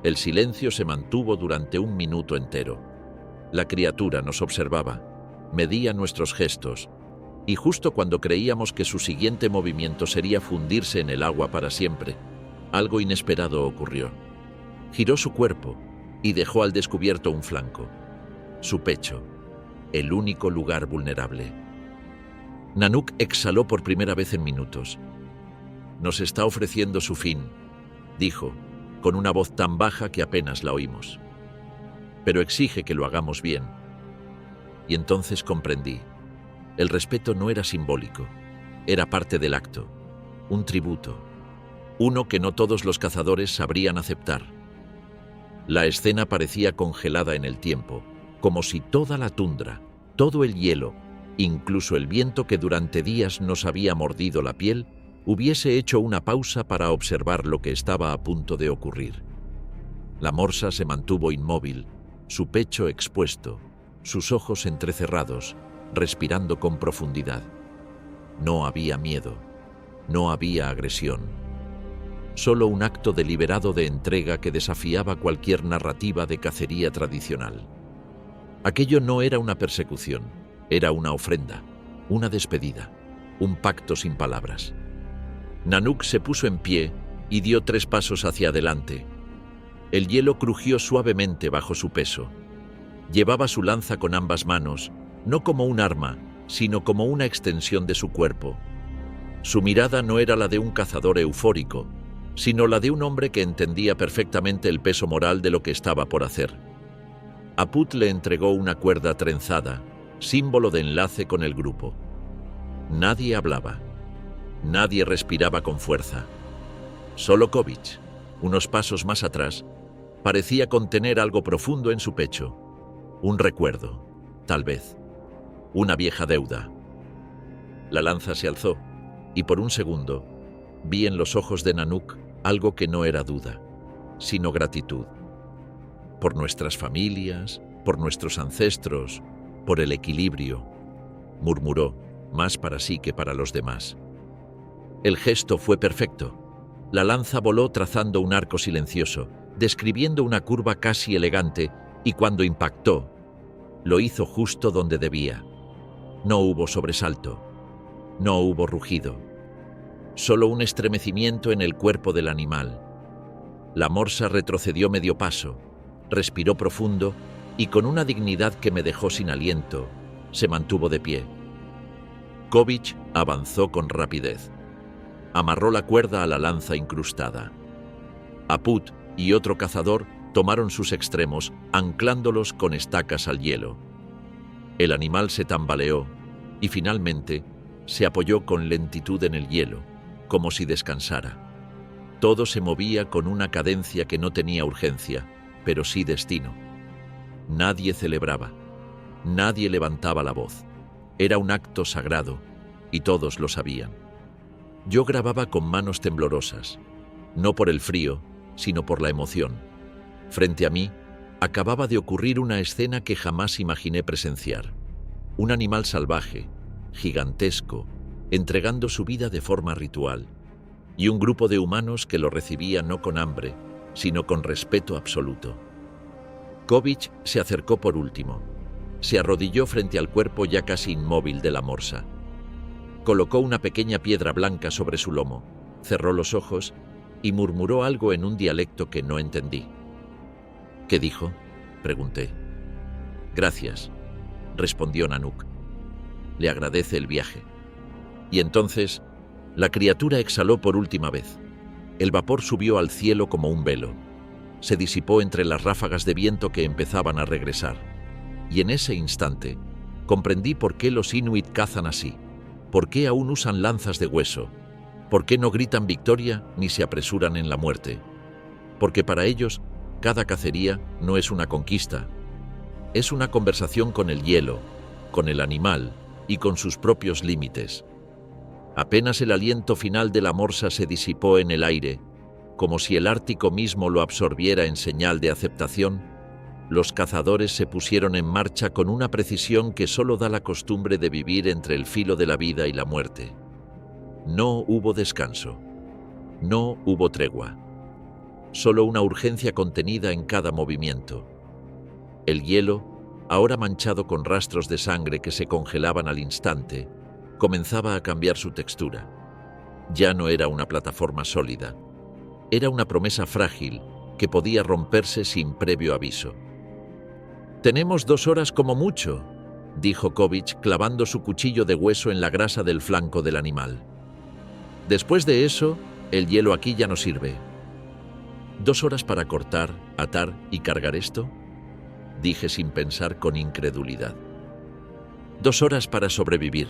El silencio se mantuvo durante un minuto entero. La criatura nos observaba, medía nuestros gestos, y justo cuando creíamos que su siguiente movimiento sería fundirse en el agua para siempre, algo inesperado ocurrió. Giró su cuerpo y dejó al descubierto un flanco, su pecho, el único lugar vulnerable. Nanook exhaló por primera vez en minutos. «Nos está ofreciendo su fin», dijo, con una voz tan baja que apenas la oímos. «Pero exige que lo hagamos bien». Y entonces comprendí. El respeto no era simbólico, era parte del acto, un tributo, uno que no todos los cazadores sabrían aceptar. La escena parecía congelada en el tiempo, como si toda la tundra, todo el hielo, incluso el viento que durante días nos había mordido la piel, hubiese hecho una pausa para observar lo que estaba a punto de ocurrir. La morsa se mantuvo inmóvil, su pecho expuesto, sus ojos entrecerrados, respirando con profundidad. No había miedo, no había agresión. Solo un acto deliberado de entrega que desafiaba cualquier narrativa de cacería tradicional. Aquello no era una persecución, era una ofrenda, una despedida, un pacto sin palabras. Nanook se puso en pie y dio 3 pasos hacia adelante. El hielo crujió suavemente bajo su peso. Llevaba su lanza con ambas manos, no como un arma, sino como una extensión de su cuerpo. Su mirada no era la de un cazador eufórico, sino la de un hombre que entendía perfectamente el peso moral de lo que estaba por hacer. Aput le entregó una cuerda trenzada, símbolo de enlace con el grupo. Nadie hablaba. Nadie respiraba con fuerza. Solo Kovic, unos pasos más atrás, parecía contener algo profundo en su pecho. Un recuerdo, tal vez. Una vieja deuda. La lanza se alzó, y por un segundo vi en los ojos de Nanook algo que no era duda, sino gratitud. Por nuestras familias, por nuestros ancestros, por el equilibrio, murmuró, más para sí que para los demás. El gesto fue perfecto. La lanza voló trazando un arco silencioso, describiendo una curva casi elegante, y cuando impactó, lo hizo justo donde debía. No hubo sobresalto, no hubo rugido, solo un estremecimiento en el cuerpo del animal. La morsa retrocedió medio paso, respiró profundo y con una dignidad que me dejó sin aliento, se mantuvo de pie. Kovic avanzó con rapidez. Amarró la cuerda a la lanza incrustada. Aput y otro cazador tomaron sus extremos, anclándolos con estacas al hielo. El animal se tambaleó y finalmente se apoyó con lentitud en el hielo, como si descansara. Todo se movía con una cadencia que no tenía urgencia, pero sí destino. Nadie celebraba, nadie levantaba la voz. Era un acto sagrado, y todos lo sabían. Yo grababa con manos temblorosas, no por el frío, sino por la emoción. Frente a mí, acababa de ocurrir una escena que jamás imaginé presenciar. Un animal salvaje, gigantesco, entregando su vida de forma ritual, y un grupo de humanos que lo recibía no con hambre, sino con respeto absoluto. Kovic se acercó por último. Se arrodilló frente al cuerpo ya casi inmóvil de la morsa. Colocó una pequeña piedra blanca sobre su lomo, cerró los ojos y murmuró algo en un dialecto que no entendí. «¿Qué dijo?», pregunté. Gracias, respondió Nanook. Le agradece el viaje. Y entonces, la criatura exhaló por última vez. El vapor subió al cielo como un velo. Se disipó entre las ráfagas de viento que empezaban a regresar. Y en ese instante, comprendí por qué los Inuit cazan así, por qué aún usan lanzas de hueso, por qué no gritan victoria ni se apresuran en la muerte. Porque para ellos, cada cacería no es una conquista, es una conversación con el hielo, con el animal y con sus propios límites. Apenas el aliento final de la morsa se disipó en el aire, como si el Ártico mismo lo absorbiera en señal de aceptación, los cazadores se pusieron en marcha con una precisión que solo da la costumbre de vivir entre el filo de la vida y la muerte. No hubo descanso. No hubo tregua. Solo una urgencia contenida en cada movimiento. El hielo, ahora manchado con rastros de sangre que se congelaban al instante, comenzaba a cambiar su textura. Ya no era una plataforma sólida. Era una promesa frágil que podía romperse sin previo aviso. «Tenemos 2 horas como mucho», dijo Kovic clavando su cuchillo de hueso en la grasa del flanco del animal. «Después de eso, el hielo aquí ya no sirve». «¿2 horas para cortar, atar y cargar esto?», dije sin pensar con incredulidad. «2 horas para sobrevivir»,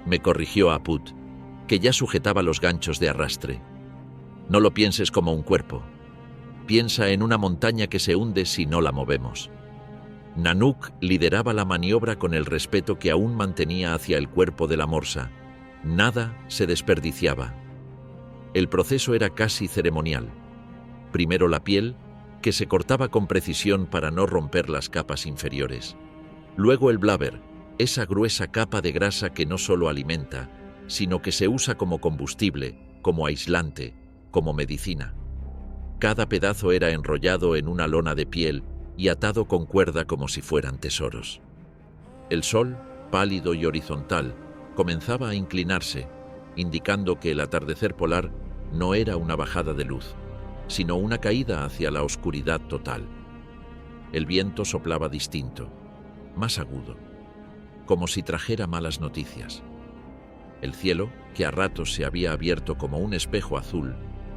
me corrigió Aput, que ya sujetaba los ganchos de arrastre. «No lo pienses como un cuerpo. Piensa en una montaña que se hunde si no la movemos». Nanook lideraba la maniobra con el respeto que aún mantenía hacia el cuerpo de la morsa. Nada se desperdiciaba. El proceso era casi ceremonial. Primero la piel, que se cortaba con precisión para no romper las capas inferiores. Luego el blubber, esa gruesa capa de grasa que no solo alimenta, sino que se usa como combustible, como aislante, como medicina. Cada pedazo era enrollado en una lona de piel y atado con cuerda como si fueran tesoros. El sol, pálido y horizontal, comenzaba a inclinarse, indicando que el atardecer polar no era una bajada de luz, sino una caída hacia la oscuridad total. El viento soplaba distinto, más agudo, como si trajera malas noticias. El cielo, que a ratos se había abierto como un espejo azul,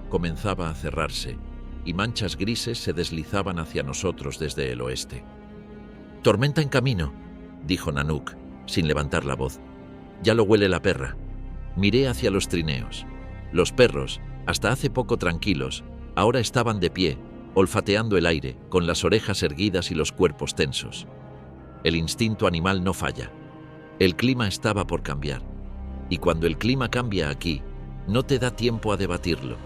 comenzaba a cerrarse, y manchas grises se deslizaban hacia nosotros desde el oeste. «Tormenta en camino», dijo Nanook, sin levantar la voz. «Ya lo huele la perra». Miré hacia los trineos. Los perros, hasta hace poco tranquilos, ahora estaban de pie, olfateando el aire, con las orejas erguidas y los cuerpos tensos. El instinto animal no falla. El clima estaba por cambiar. Y cuando el clima cambia aquí, no te da tiempo a debatirlo.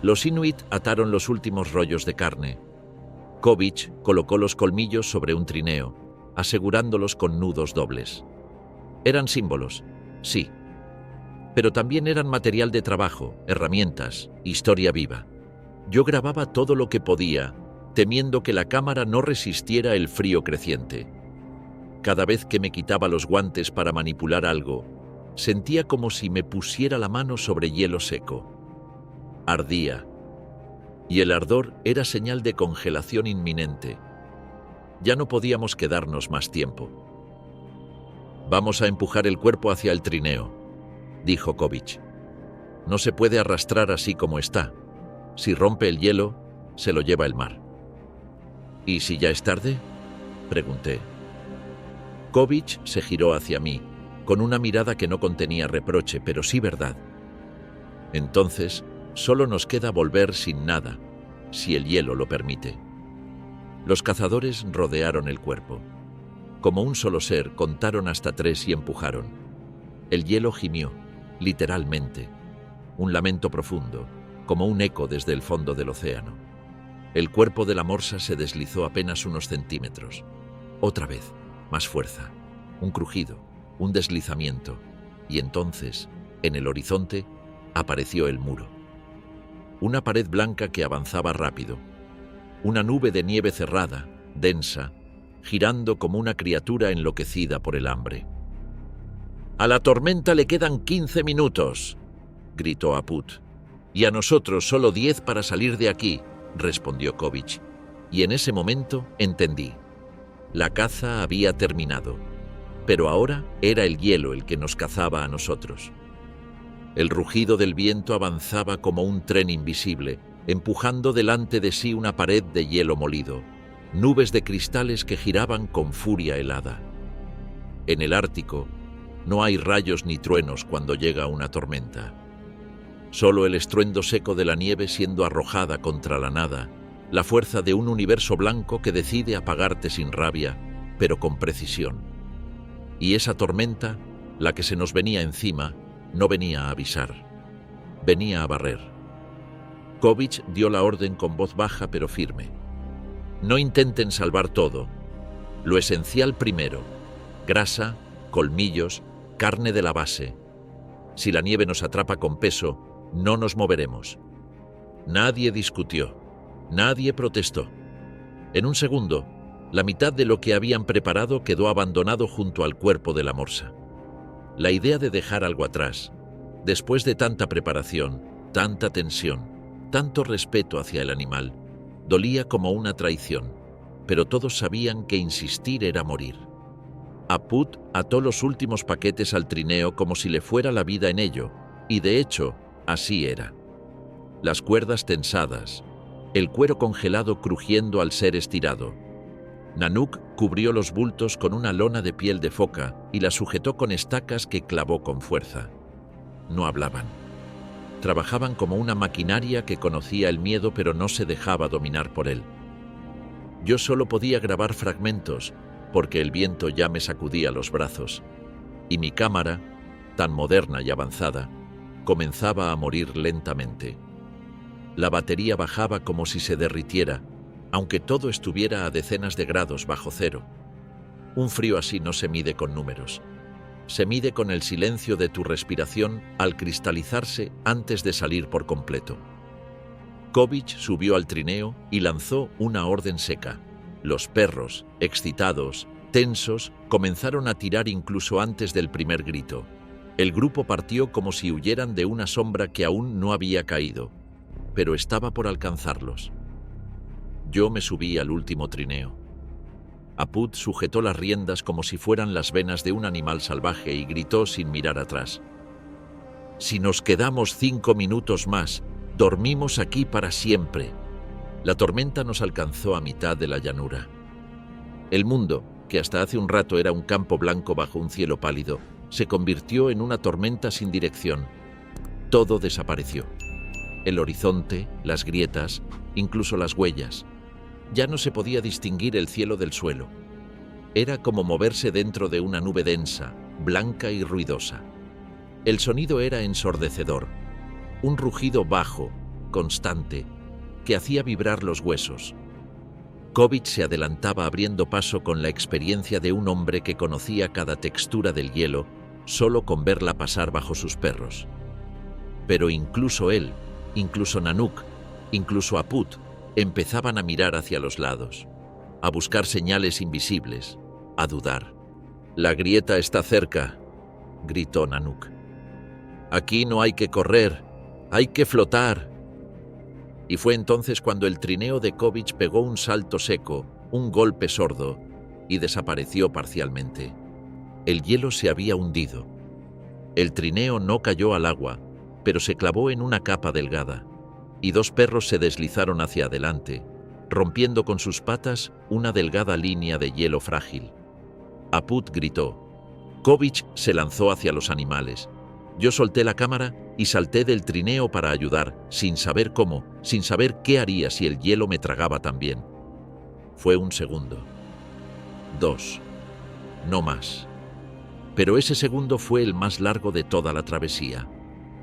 Los Inuit ataron los últimos rollos de carne. Kovic colocó los colmillos sobre un trineo, asegurándolos con nudos dobles. Eran símbolos, sí, pero también eran material de trabajo, herramientas, historia viva. Yo grababa todo lo que podía, temiendo que la cámara no resistiera el frío creciente. Cada vez que me quitaba los guantes para manipular algo, sentía como si me pusiera la mano sobre hielo seco. Ardía, y el ardor era señal de congelación inminente. Ya no podíamos quedarnos más tiempo. «Vamos a empujar el cuerpo hacia el trineo», dijo Kovic. «No se puede arrastrar así como está. Si rompe el hielo, se lo lleva el mar». «¿Y si ya es tarde?», pregunté. Kovic se giró hacia mí, con una mirada que no contenía reproche, pero sí verdad. «Entonces, solo nos queda volver sin nada, si el hielo lo permite». Los cazadores rodearon el cuerpo. Como un solo ser, contaron hasta 3 y empujaron. El hielo gimió, literalmente, un lamento profundo, como un eco desde el fondo del océano. El cuerpo de la morsa se deslizó apenas unos centímetros. Otra vez, más fuerza, un crujido, un deslizamiento, y entonces, en el horizonte, apareció el muro. Una pared blanca que avanzaba rápido. Una nube de nieve cerrada, densa, girando como una criatura enloquecida por el hambre. «A la tormenta le quedan 15 minutos», gritó Aput. «Y a nosotros solo 10 para salir de aquí», respondió Kovic. Y en ese momento entendí. La caza había terminado, pero ahora era el hielo el que nos cazaba a nosotros. El rugido del viento avanzaba como un tren invisible, empujando delante de sí una pared de hielo molido, nubes de cristales que giraban con furia helada. En el Ártico no hay rayos ni truenos cuando llega una tormenta. Solo el estruendo seco de la nieve siendo arrojada contra la nada, la fuerza de un universo blanco que decide apagarte sin rabia, pero con precisión. Y esa tormenta, la que se nos venía encima, no venía a avisar, venía a barrer. Kovic dio la orden con voz baja pero firme. No intenten salvar todo. Lo esencial primero: grasa, colmillos, carne de la base. Si la nieve nos atrapa con peso, no nos moveremos. Nadie discutió, nadie protestó. En un segundo, la mitad de lo que habían preparado quedó abandonado junto al cuerpo de la morsa. La idea de dejar algo atrás, después de tanta preparación, tanta tensión, tanto respeto hacia el animal, dolía como una traición, pero todos sabían que insistir era morir. Apud ató los últimos paquetes al trineo como si le fuera la vida en ello, y de hecho, así era. Las cuerdas tensadas, el cuero congelado crujiendo al ser estirado. Nanook cubrió los bultos con una lona de piel de foca y la sujetó con estacas que clavó con fuerza. No hablaban. Trabajaban como una maquinaria que conocía el miedo pero no se dejaba dominar por él. Yo solo podía grabar fragmentos porque el viento ya me sacudía los brazos y mi cámara, tan moderna y avanzada, comenzaba a morir lentamente. La batería bajaba como si se derritiera, aunque todo estuviera a decenas de grados bajo cero. Un frío así no se mide con números. Se mide con el silencio de tu respiración al cristalizarse antes de salir por completo. Kovic subió al trineo y lanzó una orden seca. Los perros, excitados, tensos, comenzaron a tirar incluso antes del primer grito. El grupo partió como si huyeran de una sombra que aún no había caído, pero estaba por alcanzarlos. Yo me subí al último trineo. Apud sujetó las riendas como si fueran las venas de un animal salvaje y gritó sin mirar atrás. «Si nos quedamos 5 minutos más, dormimos aquí para siempre». La tormenta nos alcanzó a mitad de la llanura. El mundo, que hasta hace un rato era un campo blanco bajo un cielo pálido, se convirtió en una tormenta sin dirección. Todo desapareció. El horizonte, las grietas, incluso las huellas. Ya no se podía distinguir el cielo del suelo. Era como moverse dentro de una nube densa, blanca y ruidosa. El sonido era ensordecedor, un rugido bajo, constante, que hacía vibrar los huesos. Kovic se adelantaba abriendo paso con la experiencia de un hombre que conocía cada textura del hielo solo con verla pasar bajo sus perros. Pero incluso él, incluso Nanook, incluso Apud, empezaban a mirar hacia los lados, a buscar señales invisibles, a dudar. «La grieta está cerca», gritó Nanook. «Aquí no hay que correr, hay que flotar». Y fue entonces cuando el trineo de Kovic pegó un salto seco, un golpe sordo, y desapareció parcialmente. El hielo se había hundido. El trineo no cayó al agua, pero se clavó en una capa delgada, y 2 perros se deslizaron hacia adelante, rompiendo con sus patas una delgada línea de hielo frágil. Apud gritó. Kovic se lanzó hacia los animales. Yo solté la cámara y salté del trineo para ayudar, sin saber cómo, sin saber qué haría si el hielo me tragaba también. Fue un segundo. 2. No más. Pero ese segundo fue el más largo de toda la travesía.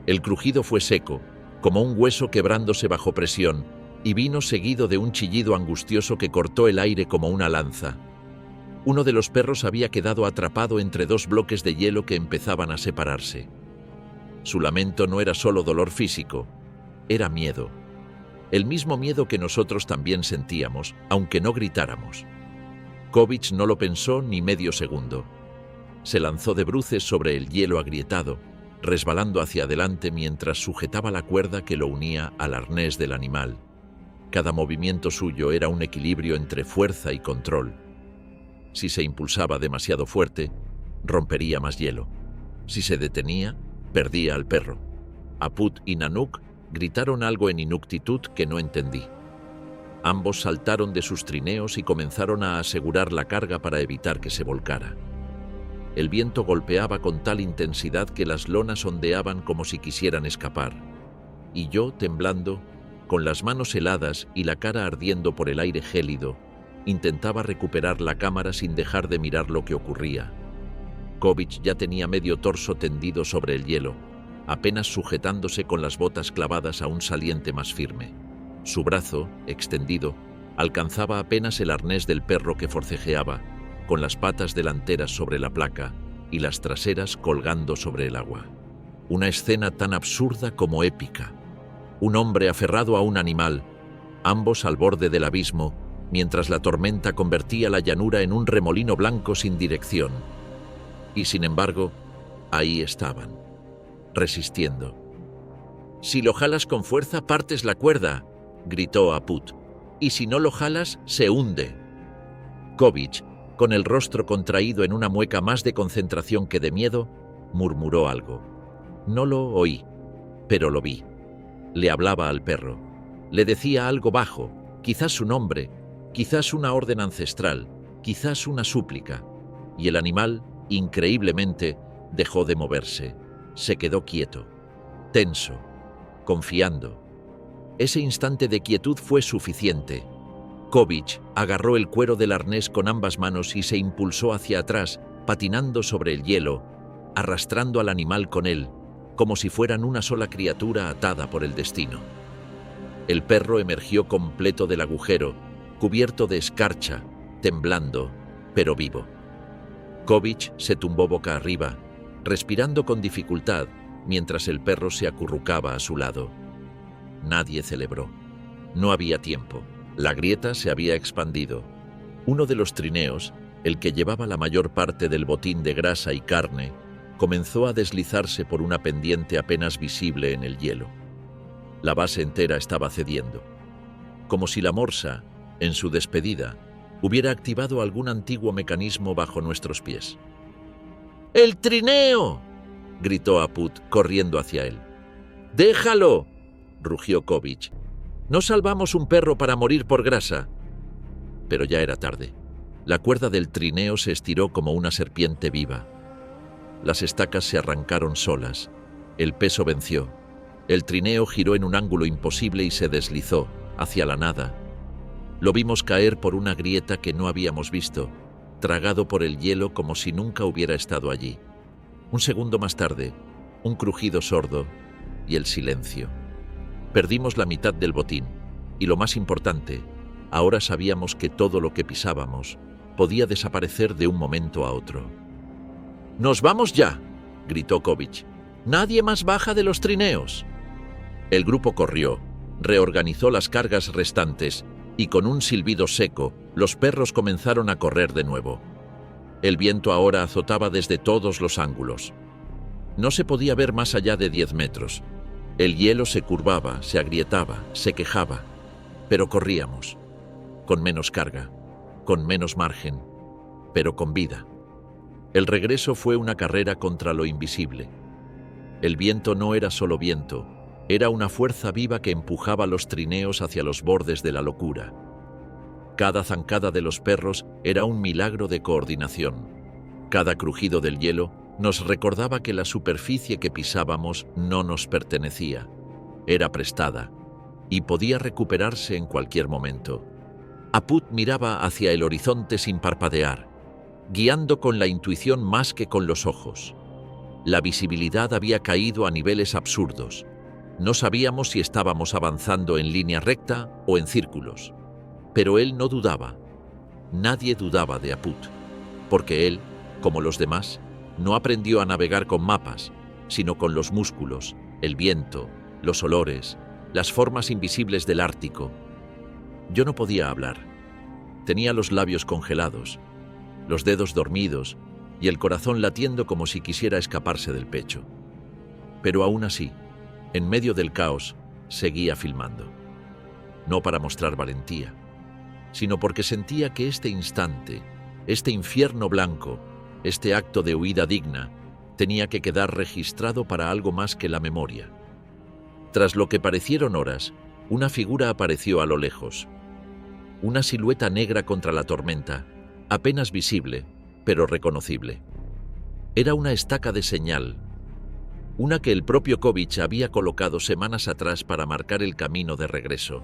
El crujido fue seco, como un hueso quebrándose bajo presión, y vino seguido de un chillido angustioso que cortó el aire como una lanza. Uno de los perros había quedado atrapado entre 2 bloques de hielo que empezaban a separarse. Su lamento no era solo dolor físico, era miedo. El mismo miedo que nosotros también sentíamos, aunque no gritáramos. Kovic no lo pensó ni medio segundo. Se lanzó de bruces sobre el hielo agrietado, resbalando hacia adelante mientras sujetaba la cuerda que lo unía al arnés del animal. Cada movimiento suyo era un equilibrio entre fuerza y control. Si se impulsaba demasiado fuerte, rompería más hielo. Si se detenía, perdía al perro. Aput y Nanook gritaron algo en Inuktitut que no entendí. Ambos saltaron de sus trineos y comenzaron a asegurar la carga para evitar que se volcara. El viento golpeaba con tal intensidad que las lonas ondeaban como si quisieran escapar. Y yo, temblando, con las manos heladas y la cara ardiendo por el aire gélido, intentaba recuperar la cámara sin dejar de mirar lo que ocurría. Kovic ya tenía medio torso tendido sobre el hielo, apenas sujetándose con las botas clavadas a un saliente más firme. Su brazo, extendido, alcanzaba apenas el arnés del perro que forcejeaba, con las patas delanteras sobre la placa y las traseras colgando sobre el agua. Una escena tan absurda como épica. Un hombre aferrado a un animal, ambos al borde del abismo, mientras la tormenta convertía la llanura en un remolino blanco sin dirección. Y sin embargo, ahí estaban, resistiendo. «Si lo jalas con fuerza, partes la cuerda», gritó Aput. «Y si no lo jalas, se hunde». Kovic, con el rostro contraído en una mueca más de concentración que de miedo, murmuró algo. No lo oí, pero lo vi. Le hablaba al perro. Le decía algo bajo, quizás su nombre, quizás una orden ancestral, quizás una súplica. Y el animal, increíblemente, dejó de moverse. Se quedó quieto, tenso, confiando. Ese instante de quietud fue suficiente. Kovic agarró el cuero del arnés con ambas manos y se impulsó hacia atrás, patinando sobre el hielo, arrastrando al animal con él, como si fueran una sola criatura atada por el destino. El perro emergió completo del agujero, cubierto de escarcha, temblando, pero vivo. Kovic se tumbó boca arriba, respirando con dificultad, mientras el perro se acurrucaba a su lado. Nadie celebró. No había tiempo. La grieta se había expandido. Uno de los trineos, el que llevaba la mayor parte del botín de grasa y carne, comenzó a deslizarse por una pendiente apenas visible en el hielo. La base entera estaba cediendo. Como si la morsa, en su despedida, hubiera activado algún antiguo mecanismo bajo nuestros pies. «¡El trineo!», gritó Aput, corriendo hacia él. «¡Déjalo!», rugió Kovic. «No salvamos un perro para morir por grasa». Pero ya era tarde. La cuerda del trineo se estiró como una serpiente viva. Las estacas se arrancaron solas. El peso venció. El trineo giró en un ángulo imposible y se deslizó, hacia la nada. Lo vimos caer por una grieta que no habíamos visto, tragado por el hielo como si nunca hubiera estado allí. Un segundo más tarde, un crujido sordo y el silencio. Perdimos la mitad del botín, y lo más importante, ahora sabíamos que todo lo que pisábamos podía desaparecer de un momento a otro. «¡Nos vamos ya!», gritó Kovic. «¡Nadie más baja de los trineos!». El grupo corrió, reorganizó las cargas restantes, y con un silbido seco, los perros comenzaron a correr de nuevo. El viento ahora azotaba desde todos los ángulos. No se podía ver más allá de 10 metros. El hielo se curvaba, se agrietaba, se quejaba, pero corríamos, con menos carga, con menos margen, pero con vida. El regreso fue una carrera contra lo invisible. El viento no era solo viento, era una fuerza viva que empujaba los trineos hacia los bordes de la locura. Cada zancada de los perros era un milagro de coordinación. Cada crujido del hielo nos recordaba que la superficie que pisábamos no nos pertenecía, era prestada, y podía recuperarse en cualquier momento. Aput miraba hacia el horizonte sin parpadear, guiando con la intuición más que con los ojos. La visibilidad había caído a niveles absurdos. No sabíamos si estábamos avanzando en línea recta o en círculos. Pero él no dudaba. Nadie dudaba de Aput, porque él, como los demás, no aprendió a navegar con mapas, sino con los músculos, el viento, los olores, las formas invisibles del Ártico. Yo no podía hablar. Tenía los labios congelados, los dedos dormidos y el corazón latiendo como si quisiera escaparse del pecho. Pero aún así, en medio del caos, seguía filmando. No para mostrar valentía, sino porque sentía que este instante, Este infierno blanco, este acto de huida digna, tenía que quedar registrado para algo más que la memoria. Tras lo que parecieron horas, una figura apareció a lo lejos. Una silueta negra contra la tormenta, apenas visible, pero reconocible. Era una estaca de señal, una que el propio Kovic había colocado semanas atrás para marcar el camino de regreso.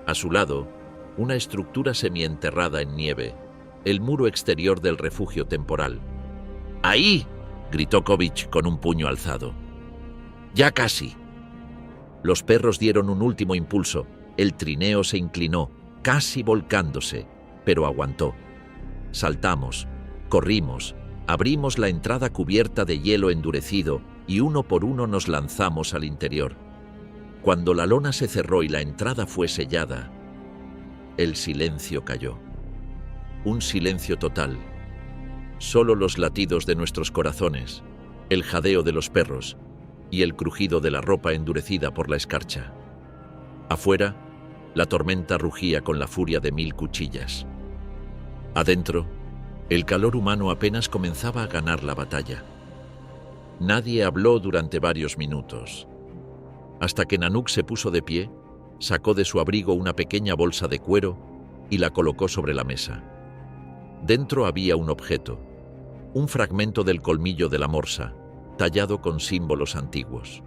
A su lado, una estructura semienterrada en nieve, el muro exterior del refugio temporal. ¡Ahí!, gritó Kovic con un puño alzado. ¡Ya casi! Los perros dieron un último impulso. El trineo se inclinó, casi volcándose, pero aguantó. Saltamos, corrimos, abrimos la entrada cubierta de hielo endurecido y uno por uno nos lanzamos al interior. Cuando la lona se cerró y la entrada fue sellada, el silencio cayó. Un silencio total. Solo los latidos de nuestros corazones, el jadeo de los perros y el crujido de la ropa endurecida por la escarcha. Afuera, la tormenta rugía con la furia de 1000 cuchillas. Adentro, el calor humano apenas comenzaba a ganar la batalla. Nadie habló durante varios minutos, hasta que Nanook se puso de pie, sacó de su abrigo una pequeña bolsa de cuero y la colocó sobre la mesa. Dentro había un objeto, un fragmento del colmillo de la morsa, tallado con símbolos antiguos.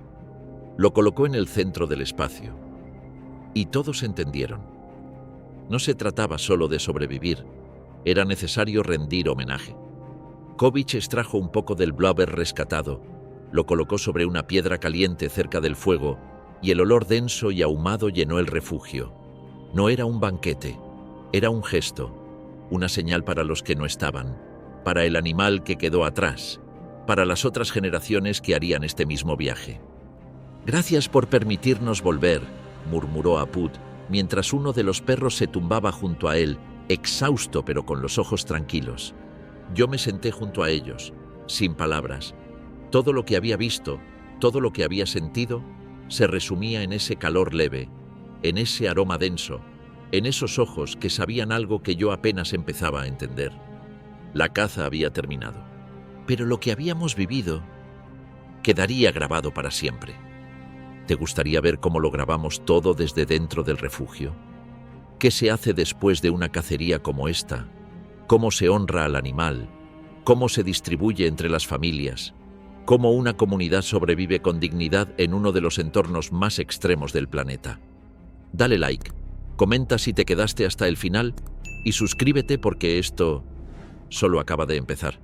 Lo colocó en el centro del espacio. Y todos entendieron. No se trataba solo de sobrevivir, era necesario rendir homenaje. Kovic extrajo un poco del blubber rescatado, lo colocó sobre una piedra caliente cerca del fuego y el olor denso y ahumado llenó el refugio. No era un banquete, era un gesto, una señal para los que no estaban, para el animal que quedó atrás, para las otras generaciones que harían este mismo viaje. «Gracias por permitirnos volver», murmuró Apud, mientras uno de los perros se tumbaba junto a él, exhausto pero con los ojos tranquilos. Yo me senté junto a ellos, sin palabras. Todo lo que había visto, todo lo que había sentido, se resumía en ese calor leve, en ese aroma denso, en esos ojos que sabían algo que yo apenas empezaba a entender. La caza había terminado. Pero lo que habíamos vivido quedaría grabado para siempre. ¿Te gustaría ver cómo lo grabamos todo desde dentro del refugio? ¿Qué se hace después de una cacería como esta? ¿Cómo se honra al animal? ¿Cómo se distribuye entre las familias? ¿Cómo una comunidad sobrevive con dignidad en uno de los entornos más extremos del planeta? Dale like, comenta si te quedaste hasta el final y suscríbete porque esto solo acaba de empezar.